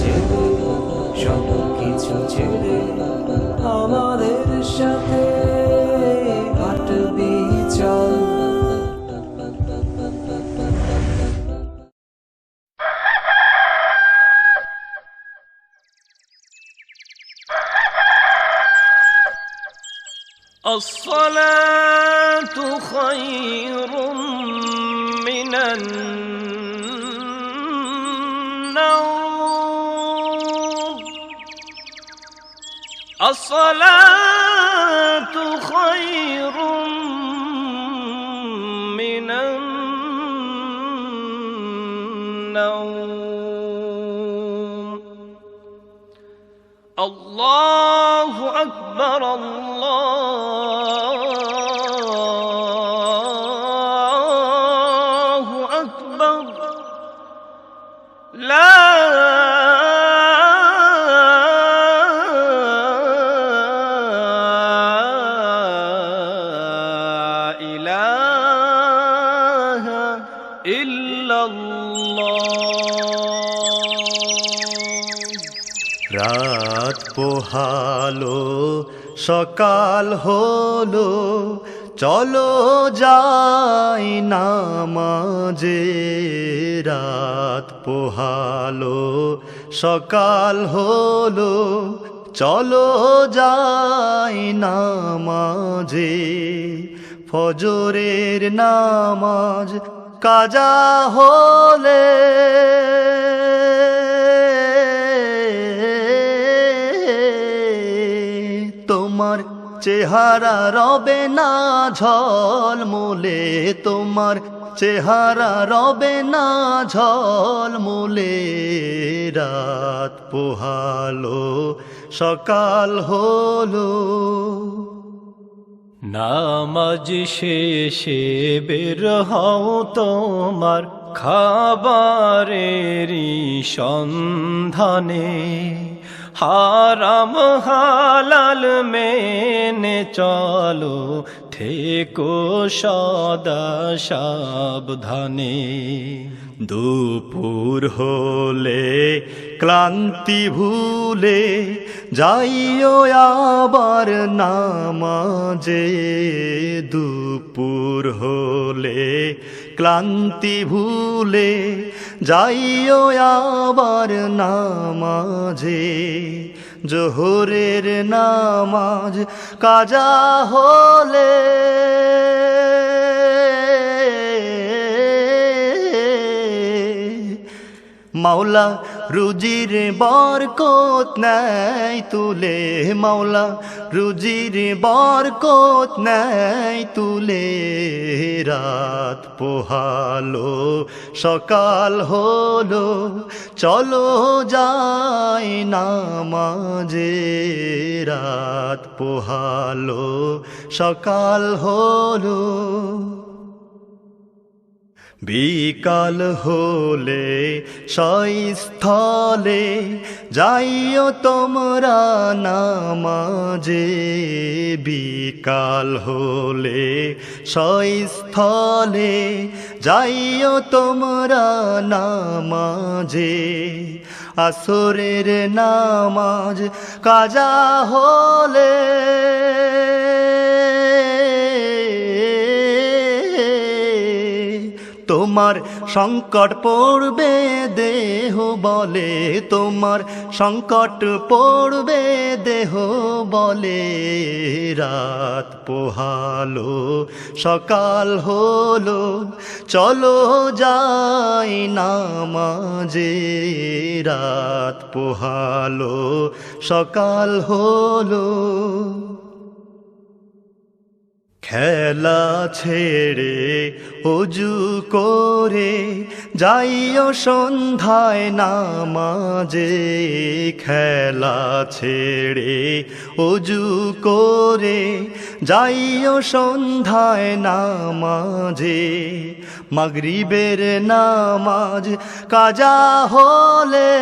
যেতে সব কিছু ছেড়ে আমাদের সাথে হাঁটবি চল। الصلاة خير من النوم. الصلاة خير من النوم. الله أكبر الله أكبر لا إله إلا الله. রাত পোহালো সকাল হলো, চলো যাই নামাজে। রাত পোহালো সকাল হলো, চলো যাই নামাজে। ফজরের নামাজ কাজা হলে তোমার চেহারা রবে না ঝলমলে, তোমার চেহারা রবে না ঝলমলে। রাত পোহালো সকাল হলো, নামাজ শেষে বের হও তোমার খাবারেরই সন্ধানে। হারাম হালাল মেনে চলো, থেকো সদা সাবধানে। দুপুর হলে ক্লান্তি ভুলে যাইও আবার নামাজে। দুপুর হলে ক্লান্তি ভুলে যাইও আবার নামাজে। জোহরের নামাজ কাজা হলে মাওলা রুজির বরকত নাই তুলে, মাওলা রুজির বরকত নাই তুলে। রাত পোহালো সকাল হলো, চলো যাই নামাজে। রাত পোহালো সকাল হলো, বিকাল হলে সস্থলে যাইও তোমরা নামাজে। বিকাল হলে সস্থলে যাইও তোমরা নামাজে। আসরের নামাজ কাজা হলে তোমার সংকট পড়বে দেহ বলে, তোমার সংকট পড়বে দেহ বলে। রাত পোহালো সকাল হলো, চলো যাই নামাজে। রাত পোহালো সকাল হলো, খেলা ছেড়ে অজু করে যাইও সন্ধ্যায় নামাজে। খেলা ছেড়ে অজু করে যাইও সন্ধ্যায় নামাজে। মাগরিবের নামাজ কাজা হলে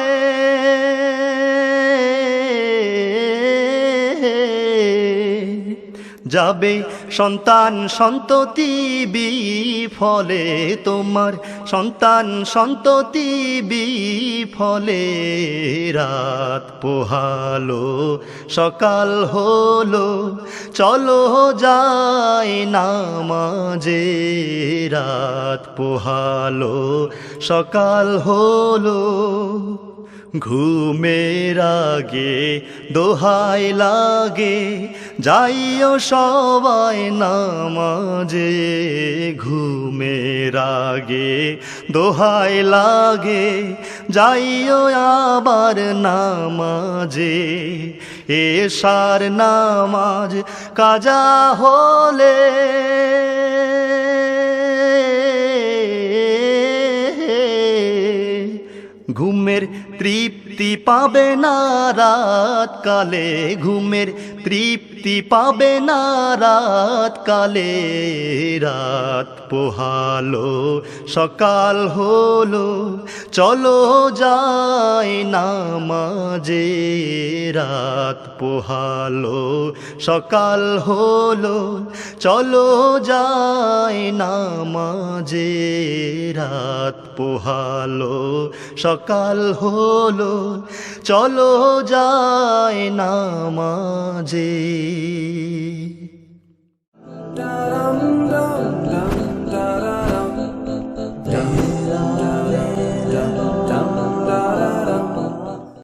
যাবে সন্তান সন্ততি বিফলে তোমার সন্তান সন্ততি বিফলে রাত পোহালো সকাল হলো চলো যাই নামাজে রাত পোহালো সকাল হলো ঘুমের আগে দোহাই লাগে যাইও সবাই নামাজে ঘুমের আগে দোহাই লাগে যাইও আবার নামাজে এশার নামাজ কাজা হলে ঘুমের তৃপ্তি পাবে না রাত কালে ঘুমের তৃপ্তি পাবে না রাত কালে রাত পোহালো সকাল হলো চলো যাই নামাজে রাত পোহালো সকাল হলো চলো যাই নামাজে রাত পোহালো সকাল হলো চলো যাই নামাজে Da dum dum dum da da.